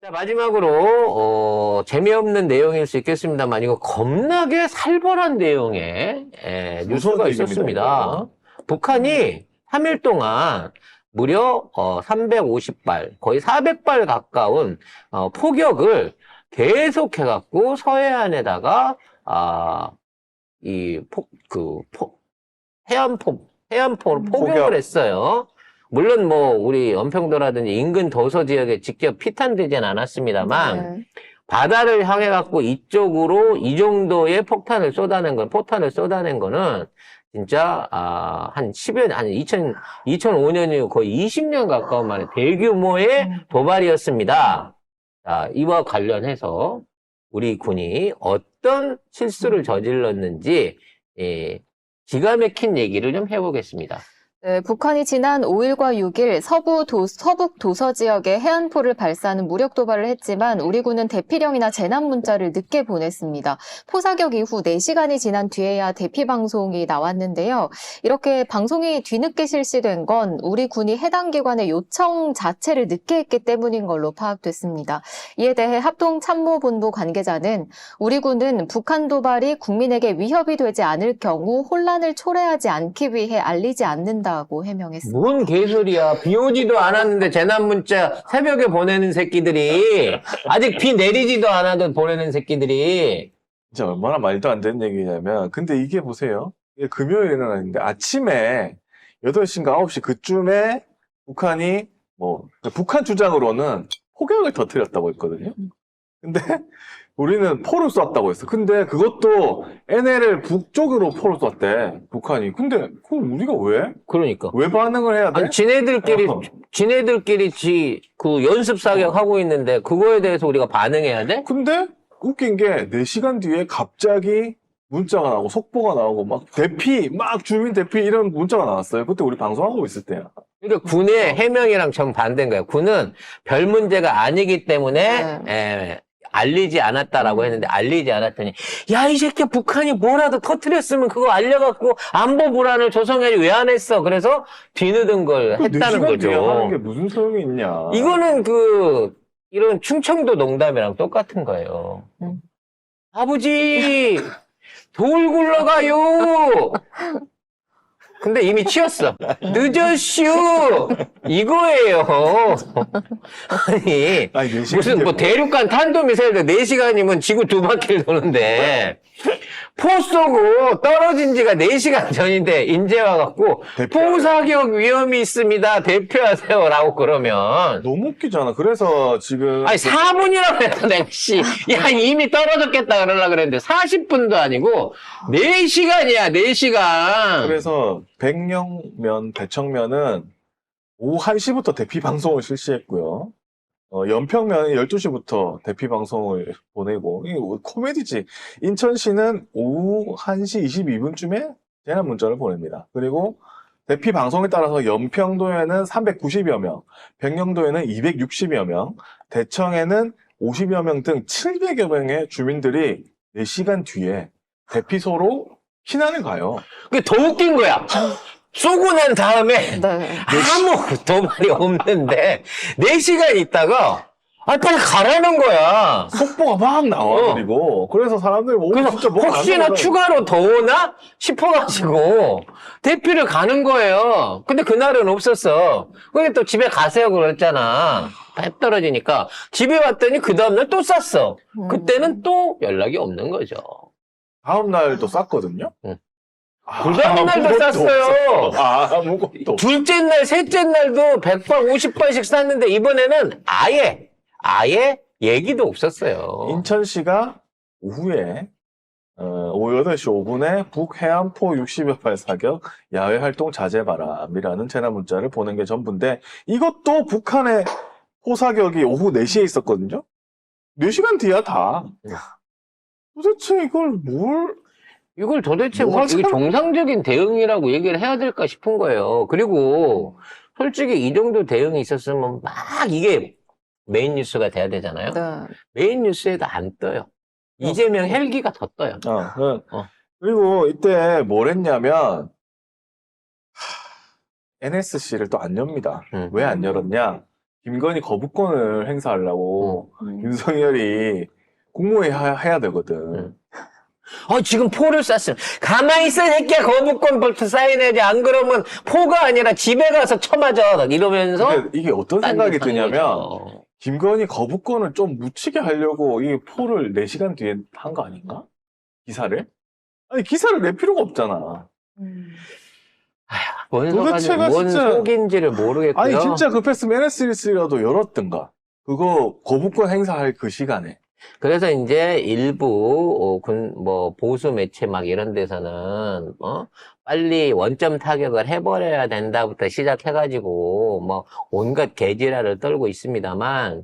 자, 마지막으로, 재미없는 내용일 수 있겠습니다만, 이거 겁나게 살벌한 내용의, 뉴스가 있었습니다. 북한이 3일 동안 무려, 350발, 거의 400발 가까운, 포격을 계속해갖고 서해안에다가, 해안포로 포격을 했어요. 물론 우리 연평도라든지 인근 도서 지역에 직접 피탄되진 않았습니다만, 바다를 향해 갖고 이쪽으로 이 정도의 포탄을 쏟아낸 거는 진짜, 한 2005년 이후 거의 20년 가까운 만에 대규모의 도발이었습니다. 자, 이와 관련해서 우리 군이 어떤 실수를 저질렀는지, 기가 막힌 얘기를 좀 해보겠습니다. 네, 북한이 지난 5일과 6일 서북 도서 지역에 해안포를 발사하는 무력 도발을 했지만 우리 군은 대피령이나 재난 문자를 늦게 보냈습니다. 포사격 이후 4시간이 지난 뒤에야 대피 방송이 나왔는데요. 이렇게 방송이 뒤늦게 실시된 건 우리 군이 해당 기관의 요청 자체를 늦게 했기 때문인 걸로 파악됐습니다. 이에 대해 합동참모본부 관계자는 우리 군은 북한 도발이 국민에게 위협이 되지 않을 경우 혼란을 초래하지 않기 위해 알리지 않는다. 고 해명했습니다. 뭔 개소리야. 비 오지도 않았는데 재난 문자 새벽에 보내는 새끼들이 아직 비 내리지도 않아도 보내는 새끼들이 진짜 얼마나 말도 안 되는 얘기냐면 근데 이게 보세요. 이게 금요일에 일어났는데 아침에 8시인가 9시 그쯤에 북한이 북한 주장으로는 폭격을 터뜨렸다고 했거든요. 근데 우리는 포를 쐈다고 했어. 근데 그것도 NLL 북쪽으로 포를 쐈대, 북한이. 근데 그럼 우리가 왜? 그러니까. 왜 반응을 해야 돼? 아니, 지네들끼리 그 연습 사격하고 있는데 그거에 대해서 우리가 반응해야 돼? 근데 웃긴 게 4시간 뒤에 갑자기 문자가 나오고 속보가 나오고 막 주민 대피 이런 문자가 나왔어요. 그때 우리 방송하고 있을 때야. 그러니까 군의 해명이랑 정반대인 거예요. 군은 별 문제가 아니기 때문에 알리지 않았다라고 했는데 알리지 않았더니 야, 이 새끼 북한이 뭐라도 터뜨렸으면 그거 알려갖고 안보 불안을 조성해야지 왜 안 했어. 그래서 뒤늦은 걸 했다는 4시간 뒤에 하는 거죠. 게 무슨 소용이 있냐. 이거는 이런 충청도 농담이랑 똑같은 거예요. 아버지 돌 굴러가요. 근데 이미 치웠어. 늦었슈! 이거예요. 아니, 무슨 대륙간 탄도미사일도 4시간이면 지구 2바퀴를 도는데, 포 쏘고 떨어진 지가 4시간 전인데, 인제 와갖고, 포사격 위험이 있습니다. 대피하세요. 라고 그러면. 너무 웃기잖아. 그래서 지금. 아니, 4분이라고 했다, 내가, 야, 이미 떨어졌겠다. 그러려고 그랬는데, 40분도 아니고, 4시간이야, 4시간. 그래서, 백령면, 대청면은, 오후 1시부터 대피 방송을 실시했고요. 연평면은 12시부터 대피 방송을 보내고, 이게 코미디지. 인천시는 오후 1시 22분쯤에 재난 문자를 보냅니다. 그리고 대피 방송에 따라서 연평도에는 390여 명, 백령도에는 260여 명, 대청에는 50여 명 등 700여 명의 주민들이 4시간 뒤에 대피소로避난을 가요. 그게 더 웃긴 거야. 쏘고 난 다음에 아무 도발이 없는데 4시간 있다가 빨리 가라는 거야. 속보가 막 나와. 그리고 그래서 사람들이 그래서 진짜 혹시나 추가로 더 오나 싶어가지고 대피를 가는 거예요. 근데 그날은 없었어. 근데 또 집에 가세요 그랬잖아. 해 떨어지니까 집에 왔더니 그 다음날 또 쐈어. 그때는 또 연락이 없는 거죠. 다음 날도 쌌거든요. 그 다음날도 쌌어요. 아무것도. 둘째 날, 셋째 날도 100발, 50발씩 쌌는데 이번에는 아예 얘기도 없었어요. 인천시가 오후에 오후 8시 5분에 북해안포 60여 발 사격 야외 활동 자제 바람이라는 재난 문자를 보낸 게 전부인데 이것도 북한의 포사격이 오후 4시에 있었거든요. 4시간 뒤야 다. 도대체 이걸 도대체 이게 정상적인 대응이라고 얘기를 해야 될까 싶은 거예요. 그리고 솔직히 이 정도 대응이 있었으면 막 이게 메인 뉴스가 돼야 되잖아요. 메인 뉴스에도 안 떠요. 이재명 헬기가 더 떠요. 그리고 이때 뭘 했냐면 NSC를 또 안 엽니다. 왜 안 열었냐? 김건희 거부권을 행사하려고 음. 윤석열이 국무회의 해야 되거든. 지금 포를 쐈으면 가만히 있어 새끼야 거부권부터 사인해야지 안 그러면 포가 아니라 집에 가서 쳐맞아 이러면서 근데 이게 어떤 생각이 딴짓하는 드냐면 거죠. 김건희 거부권을 좀 묻히게 하려고 이 포를 4시간 뒤에 한 거 아닌가? 기사를? 아니 기사를 낼 필요가 없잖아. 뭔 도대체가 뭔 진짜- 속인지를 모르겠고요. 아니 진짜 급했으면 NS1라도 열었든가. 그거 거부권 행사할 그 시간에. 그래서 이제 일부 보수 매체 막 이런 데서는 빨리 원점 타격을 해버려야 된다부터 시작해가지고 뭐 온갖 개지랄을 떨고 있습니다만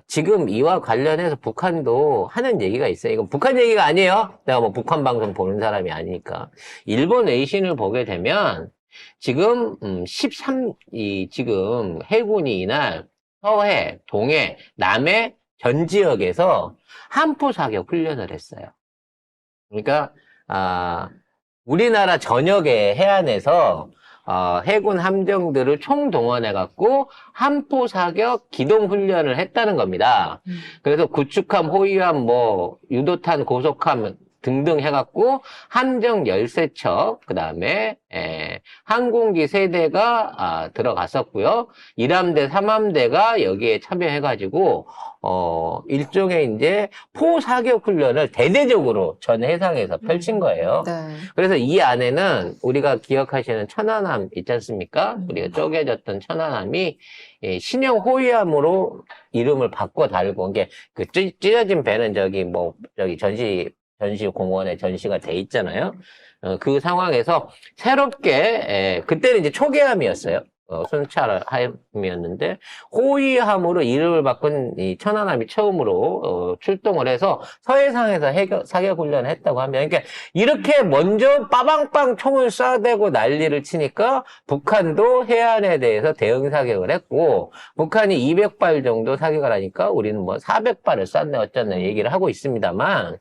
지금 이와 관련해서 북한도 하는 얘기가 있어요. 이건 북한 얘기가 아니에요. 내가 뭐 북한 방송 보는 사람이 아니니까. 일본 외신을 보게 되면 지금 지금 해군이 이날 서해, 동해, 남해 전 지역에서 함포 사격 훈련을 했어요. 그러니까 우리나라 전역의 해안에서 해군 함정들을 총동원해갖고 함포 사격 기동 훈련을 했다는 겁니다. 그래서 구축함, 호위함, 유도탄, 고속함 등등 해갖고 함정 13척, 그 다음에 항공기 3대가 들어갔었고요. 2함대, 3함대가 여기에 참여해가지고 일종의 이제 포 사격 훈련을 대대적으로 전 해상에서 펼친 거예요. 네. 그래서 이 안에는 우리가 기억하시는 천안함 있지 않습니까? 우리가 쪼개졌던 천안함이 신형 호위함으로 이름을 바꿔 달고, 이게 그 찢어진 배는 저기 전시공원에 전시가 돼 있잖아요. 그 상황에서 새롭게, 그때는 이제 초계함이었어요. 순찰함이었는데, 호위함으로 이름을 바꾼 이 천안함이 처음으로 출동을 해서 서해상에서 사격 훈련을 했다고 하면, 그러니까 이렇게 먼저 빠방빵 총을 쏴대고 난리를 치니까 북한도 해안에 대해서 대응 사격을 했고, 북한이 200발 정도 사격을 하니까 우리는 400발을 쐈네 어쩌네 얘기를 하고 있습니다만,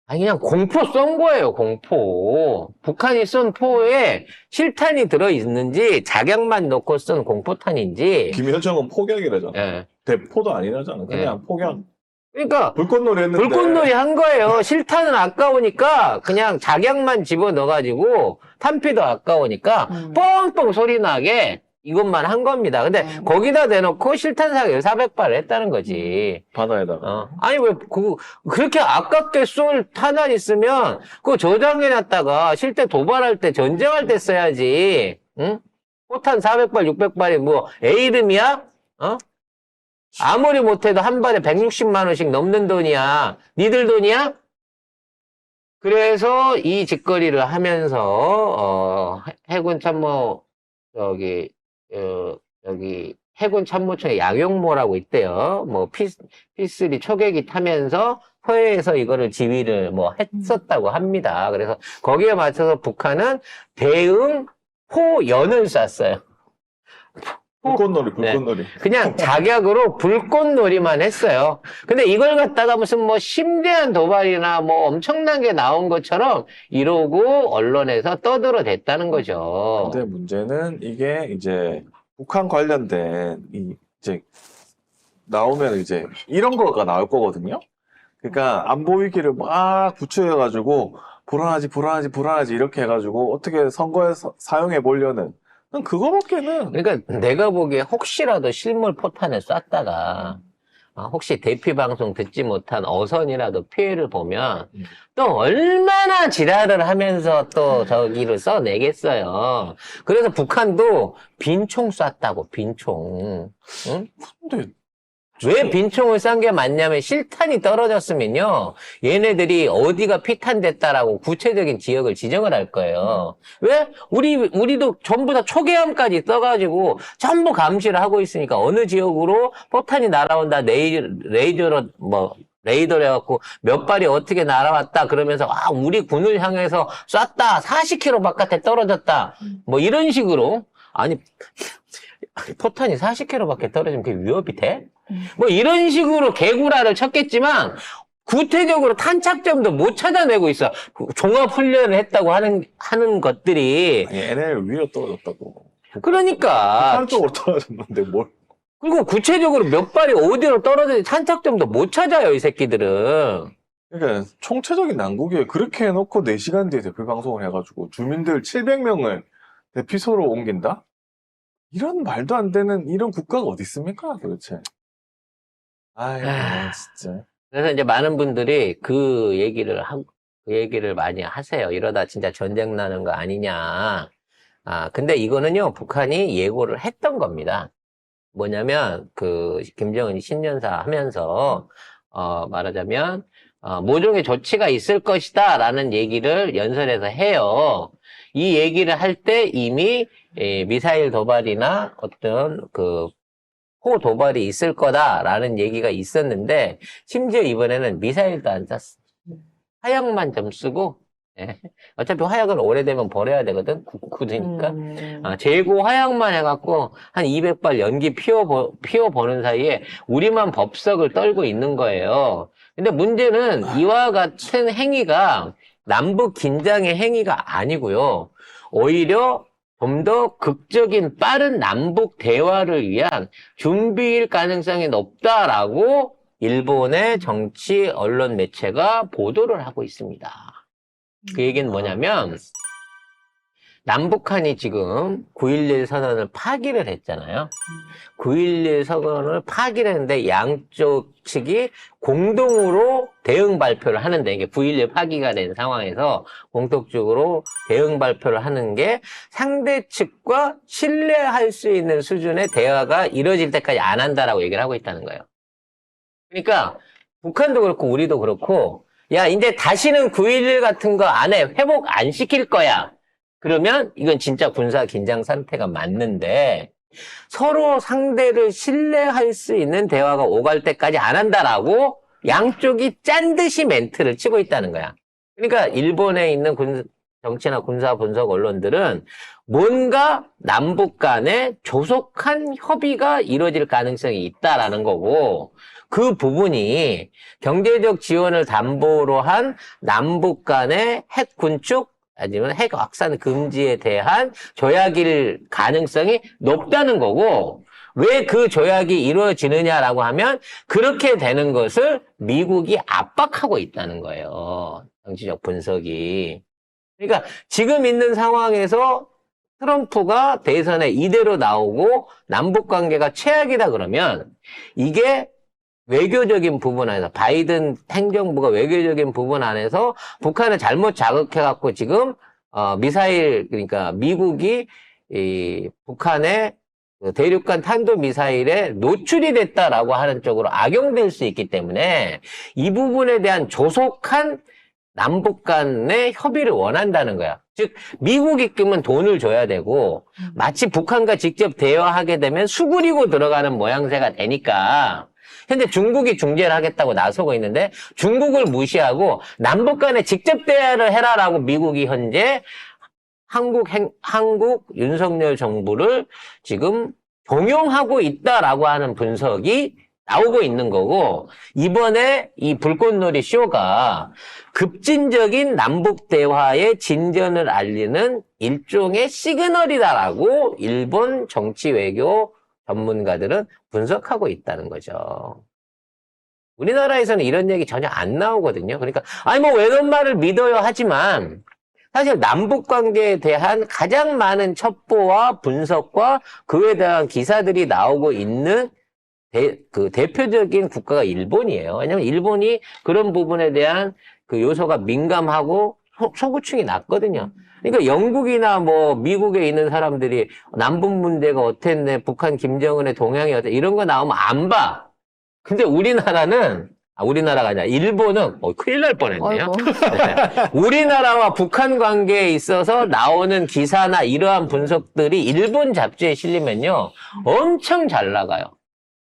그냥 공포 쏜 거예요, 공포. 북한이 쏜 포에 실탄이 들어있는지, 작약만 놓고 쏜 공포탄인지. 김여정은 폭약이라잖아. 예. 대포도 아니라잖아. 그냥 폭약. 그러니까, 불꽃놀이 했는데. 불꽃놀이 한 거예요. 실탄은 아까우니까, 그냥 작약만 집어넣어가지고, 탄피도 아까우니까, 뻥뻥 소리 나게 이것만 한 겁니다. 근데 거기다 대놓고 실탄 사격을 400발을 했다는 거지. 바다에다가. 아니, 그렇게 아깝게 쏠 탄환 있으면, 그거 저장해놨다가, 실제 도발할 때, 전쟁할 때 써야지. 응? 포탄 400발, 600발이 A 이름이야? 아무리 못해도 한 발에 160만원씩 넘는 돈이야. 니들 돈이야? 그래서 이 짓거리를 하면서, 해군 참모, 여기 해군 참모총에 양용모라고 있대요. P3 초계기 타면서 서해에서 이거를 지휘를 했었다고 합니다. 그래서 거기에 맞춰서 북한은 대응 포연을 쐈어요. 불꽃놀이. 그냥 작약으로 불꽃놀이만 했어요. 근데 이걸 갖다가 무슨 심대한 도발이나 엄청난 게 나온 것처럼 이러고 언론에서 떠들어댔다는 거죠. 근데 문제는 이게 이제 북한 관련된 이제 나오면 이제 이런 거가 나올 거거든요. 그러니까 안보 위기를 막 부추겨가지고 불안하지 이렇게 해가지고 어떻게 선거에 사용해 보려는 그거밖에는. 그러니까 내가 보기에 혹시라도 실물 포탄을 쐈다가 혹시 대피 방송 듣지 못한 어선이라도 피해를 보면 또 얼마나 지랄을 하면서 또 저기를 써내겠어요. 그래서 북한도 빈총 쐈다고, 빈총. 응? 근데 왜 빈총을 싼 게 맞냐면 실탄이 떨어졌으면요. 얘네들이 어디가 피탄됐다라고 구체적인 지역을 지정을 할 거예요. 왜? 우리도 전부 다 초계함까지 써가지고 전부 감시를 하고 있으니까 어느 지역으로 포탄이 날아온다, 레이더로 레이더를 해갖고 몇 발이 어떻게 날아왔다 그러면서 우리 군을 향해서 쐈다, 40km 바깥에 떨어졌다, 이런 식으로. 아니, 포탄이 40km 밖에 떨어지면 그게 위협이 돼? 이런 식으로 개구라를 쳤겠지만, 구체적으로 탄착점도 못 찾아내고 있어. 종합훈련을 했다고 하는 것들이. NL 위로 떨어졌다고. 그러니까. 북한 쪽으로 떨어졌는데 뭘. 그리고 구체적으로 몇 발이 어디로 떨어졌는지 탄착점도 못 찾아요, 이 새끼들은. 그러니까 총체적인 난국이에요. 그렇게 해놓고 4시간 뒤에 대피 방송을 해가지고 주민들 700명을 대피소로 옮긴다? 이런 말도 안 되는 이런 국가가 어디 있습니까, 도대체? 아이고, 진짜. 그래서 이제 많은 분들이 그 얘기를 많이 하세요. 이러다 진짜 전쟁 나는 거 아니냐. 근데 이거는요, 북한이 예고를 했던 겁니다. 뭐냐면, 김정은이 신년사 하면서, 말하자면, 모종의 조치가 있을 것이다, 라는 얘기를 연설에서 해요. 이 얘기를 할 때 이미, 미사일 도발이나 어떤 포 도발이 있을 거다라는 얘기가 있었는데, 심지어 이번에는 미사일도 안 쐈어. 화약만 좀 쓰고, 예. 어차피 화약은 오래되면 버려야 되거든. 굳으니까. 재고 화약만 해갖고 한 200발 연기 피워보는 사이에 우리만 법석을 떨고 있는 거예요. 근데 문제는 이와 같은 행위가 남북 긴장의 행위가 아니고요. 오히려 좀 더 극적인 빠른 남북 대화를 위한 준비일 가능성이 높다라고 일본의 정치 언론 매체가 보도를 하고 있습니다. 그 얘기는 뭐냐면 남북한이 지금 9.11 선언을 파기를 했잖아요. 9.11 선언을 파기를 했는데 양쪽 측이 공동으로 대응 발표를 하는데 이게 9.11 파기가 된 상황에서 공통적으로 대응 발표를 하는 게 상대 측과 신뢰할 수 있는 수준의 대화가 이루어질 때까지 안 한다라고 얘기를 하고 있다는 거예요. 그러니까 북한도 그렇고 우리도 그렇고 야 이제 다시는 9.11 같은 거 안 해. 회복 안 시킬 거야. 그러면 이건 진짜 군사 긴장 상태가 맞는데 서로 상대를 신뢰할 수 있는 대화가 오갈 때까지 안 한다라고 양쪽이 짠 듯이 멘트를 치고 있다는 거야. 그러니까 일본에 있는 정치나 군사 분석 언론들은 뭔가 남북 간에 조속한 협의가 이루어질 가능성이 있다라는 거고 그 부분이 경제적 지원을 담보로 한 남북 간의 핵 군축 아니면 핵 확산 금지에 대한 조약일 가능성이 높다는 거고 왜 그 조약이 이루어지느냐라고 하면 그렇게 되는 것을 미국이 압박하고 있다는 거예요. 정치적 분석이. 그러니까 지금 있는 상황에서 트럼프가 대선에 이대로 나오고 남북 관계가 최악이다 그러면 이게 외교적인 부분 안에서 바이든 행정부가 외교적인 부분 안에서 북한을 잘못 자극해갖고 지금 미사일 그러니까 미국이 이 북한의 대륙간 탄도 미사일에 노출이 됐다라고 하는 쪽으로 악용될 수 있기 때문에 이 부분에 대한 조속한 남북 간의 협의를 원한다는 거야. 즉 미국이 끼면 돈을 줘야 되고 마치 북한과 직접 대화하게 되면 수그리고 들어가는 모양새가 되니까 현재 중국이 중재를 하겠다고 나서고 있는데 중국을 무시하고 남북 간에 직접 대화를 해라라고 미국이 현재 한국 윤석열 정부를 지금 동용하고 있다라고 하는 분석이 나오고 있는 거고 이번에 이 불꽃놀이 쇼가 급진적인 남북 대화의 진전을 알리는 일종의 시그널이다라고 일본 정치 외교 전문가들은 분석하고 있다는 거죠. 우리나라에서는 이런 얘기 전혀 안 나오거든요. 그러니까 아니 뭐 외론말을 믿어요 하지만 사실 남북 관계에 대한 가장 많은 첩보와 분석과 그에 대한 기사들이 나오고 있는 대표적인 국가가 일본이에요. 왜냐하면 일본이 그런 부분에 대한 그 요소가 민감하고 소구충이 낮거든요. 그러니까 영국이나 뭐 미국에 있는 사람들이 남북 문제가 어땠네, 북한 김정은의 동향이 어때 이런 거 나오면 안 봐. 근데 우리나라가 아니라 일본은 큰일 날 뻔했네요. 네. 우리나라와 북한 관계에 있어서 나오는 기사나 이러한 분석들이 일본 잡지에 실리면요 엄청 잘 나가요.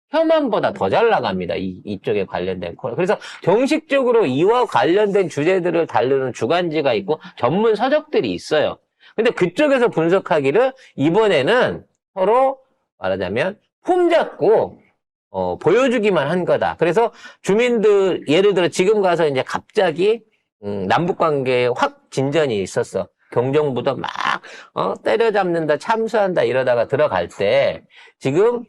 혐한보다 더 잘 나갑니다. 이쪽에 관련된 코너. 그래서 정식적으로 이와 관련된 주제들을 다루는 주간지가 있고 전문 서적들이 있어요. 근데 그쪽에서 분석하기를 이번에는 서로 말하자면 폼 잡고 보여주기만 한 거다. 그래서 주민들 예를 들어 지금 가서 이제 갑자기 남북 관계에 확 진전이 있었어. 경정부도 막, 때려잡는다, 참수한다 이러다가 들어갈 때, 지금,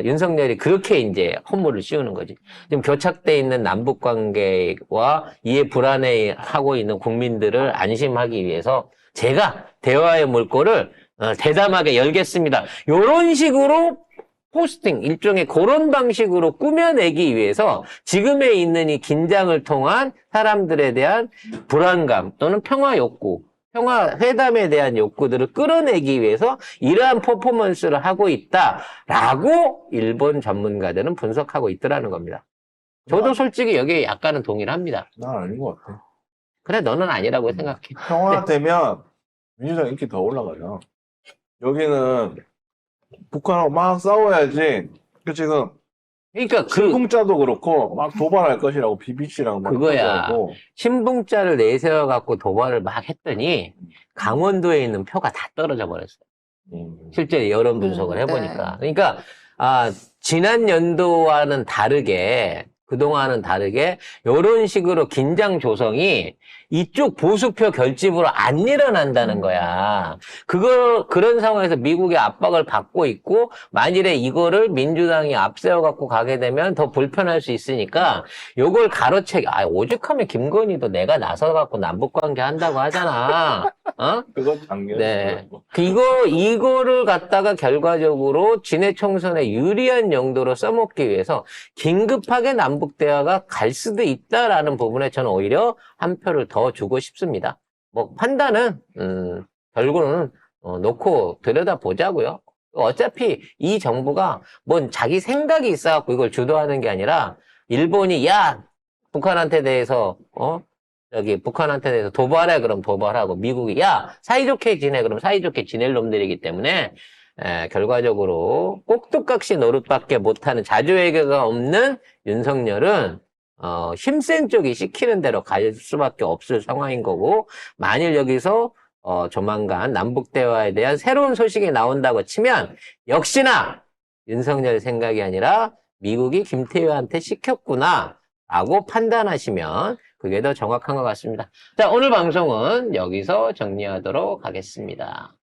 윤석열이 그렇게 이제 헛물을 씌우는 거지. 지금 교착돼 있는 남북 관계와 이에 불안해하고 있는 국민들을 안심하기 위해서 제가 대화의 물꼬를 대담하게 열겠습니다. 요런 식으로 포스팅, 일종의 그런 방식으로 꾸며내기 위해서 지금에 있는 이 긴장을 통한 사람들에 대한 불안감 또는 평화 욕구, 평화 회담에 대한 욕구들을 끌어내기 위해서 이러한 퍼포먼스를 하고 있다라고 일본 전문가들은 분석하고 있더라는 겁니다. 저도 솔직히 여기에 약간은 동의를 합니다. 난 아닌 것 같아. 그래, 너는 아니라고 생각해. 평화되면 민주당 인기 더 올라가죠. 여기는 북한하고 막 싸워야지. 그 지금 그러니까 신풍자도 그렇고 막 도발할 것이라고 BBC랑 막 그거야. 하고. 신분자를 내세워 갖고 도발을 막 했더니 강원도에 있는 표가 다 떨어져 버렸어요. 실제 여론 분석을 해보니까. 그러니까 지난 연도와는 다르게 그동안은 다르게 이런 식으로 긴장 조성이 이쪽 보수표 결집으로 안 일어난다는 거야. 그런 상황에서 미국의 압박을 받고 있고, 만일에 이거를 민주당이 앞세워 갖고 가게 되면 더 불편할 수 있으니까, 요걸 가로채기, 오죽하면 김건희도 내가 나서 갖고 남북관계 한다고 하잖아. 그건 작년. 네. 이거를 갖다가 결과적으로 진해 총선에 유리한 용도로 써먹기 위해서 긴급하게 남북 대화가 갈 수도 있다라는 부분에 저는 오히려 한 표를 더 주고 싶습니다. 뭐 판단은 결국은 놓고 들여다보자고요. 어차피 이 정부가 뭔 자기 생각이 있어갖고 이걸 주도하는 게 아니라 일본이 북한한테 대해서 북한한테 대해서 도발해 그럼 도발하고 미국이 사이좋게 지내 그럼 사이좋게 지낼 놈들이기 때문에 결과적으로 꼭두각시 노릇밖에 못하는 자주외교가 없는 윤석열은 힘센 쪽이 시키는 대로 갈 수밖에 없을 상황인 거고, 만일 여기서 조만간 남북대화에 대한 새로운 소식이 나온다고 치면 역시나 윤석열 생각이 아니라 미국이 김태효한테 시켰구나 라고 판단하시면 그게 더 정확한 것 같습니다. 자, 오늘 방송은 여기서 정리하도록 하겠습니다.